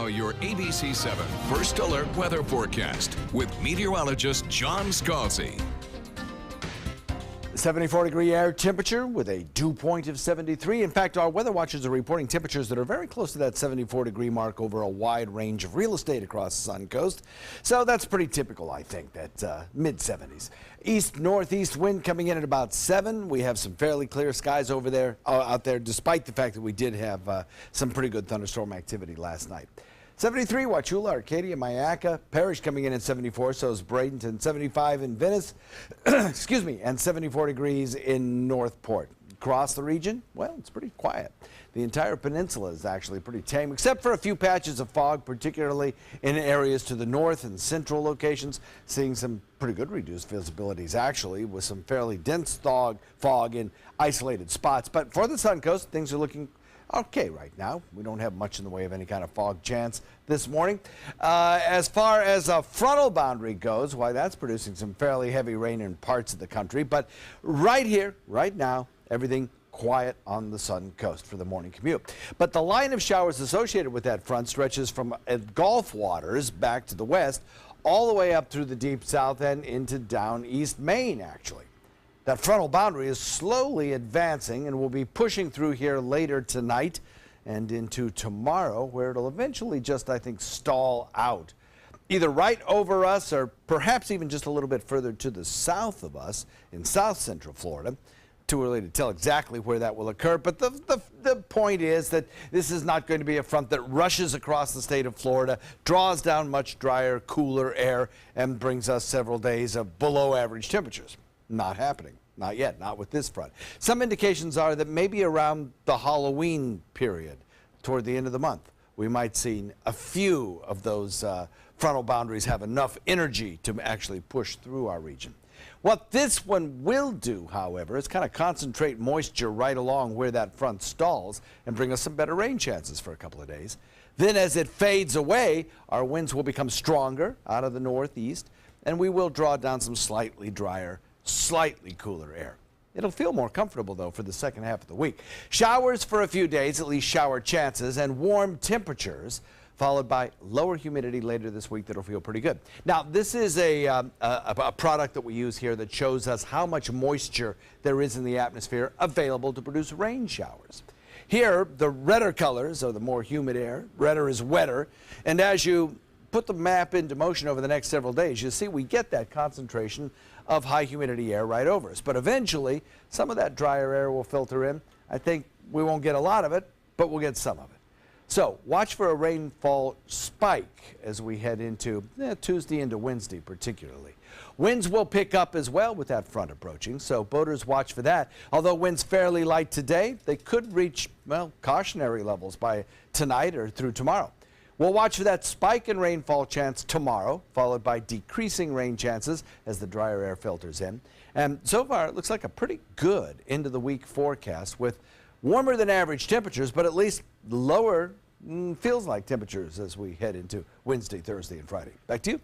your ABC 7 First Alert weather forecast with meteorologist John Scalzi. 74-degree air temperature with a dew point of 73. In fact, our weather watchers are reporting temperatures that are very close to that 74-degree mark over a wide range of real estate across the Sun Coast. So that's pretty typical, I think, that mid-70s. East-northeast wind coming in at about 7. We have some fairly clear skies over there, out there, despite the fact that we did have some pretty good thunderstorm activity last night. 73, Wauchula, Arcadia, Myakka, Parrish coming in at 74, so is Bradenton. 75 in Venice, excuse me, and 74 degrees in Northport. Across the region, well, it's pretty quiet. The entire peninsula is actually pretty tame, except for a few patches of fog, particularly in areas to the north and central locations. Seeing some pretty good reduced visibilities, actually, with some fairly dense fog in isolated spots. But for the Sun Coast, things are looking okay right now. We don't have much in the way of any kind of fog chance this morning. As far as a frontal boundary goes, why, that's producing some fairly heavy rain in parts of the country. But right here, right now, everything quiet on the Sun Coast for the morning commute. But the line of showers associated with that front stretches from Gulf waters back to the west, all the way up through the deep south and into down East Maine, actually. That frontal boundary is slowly advancing and will be pushing through here later tonight and into tomorrow, where it'll eventually just, I think, stall out. Either right over us or perhaps even just a little bit further to the south of us in south central Florida. Too early to tell exactly where that will occur, but the point is that this is not going to be a front that rushes across the state of Florida, draws down much drier, cooler air, and brings us several days of below average temperatures. Not happening. Not yet. Not with this front. Some indications are that maybe around the Halloween period, toward the end of the month, we might see a few of those frontal boundaries have enough energy to actually push through our region. What this one will do, however, is kind of concentrate moisture right along where that front stalls and bring us some better rain chances for a couple of days. Then as it fades away, our winds will become stronger out of the northeast, and we will draw down some slightly drier, slightly cooler air. It'll feel more comfortable, though, for the second half of the week. Showers for a few days, at least shower chances, and warm temperatures, followed by lower humidity later this week that'll feel pretty good. Now, this is a product that we use here that shows us how much moisture there is in the atmosphere available to produce rain showers. Here, the redder colors are the more humid air. Redder is wetter. And as you put the map into motion over the next several days, you see we get that concentration of high humidity air right over us. But eventually, some of that drier air will filter in. I think we won't get a lot of it, but we'll get some of it. So watch for a rainfall spike as we head into Tuesday into Wednesday particularly. Winds will pick up as well with that front approaching, so boaters watch for that. Although winds fairly light today, they could reach, well, cautionary levels by tonight or through tomorrow. We'll watch for that spike in rainfall chance tomorrow, followed by decreasing rain chances as the drier air filters in. And so far, it looks like a pretty good end of the week forecast with warmer than average temperatures, but at least lower feels like temperatures as we head into Wednesday, Thursday, and Friday. Back to you.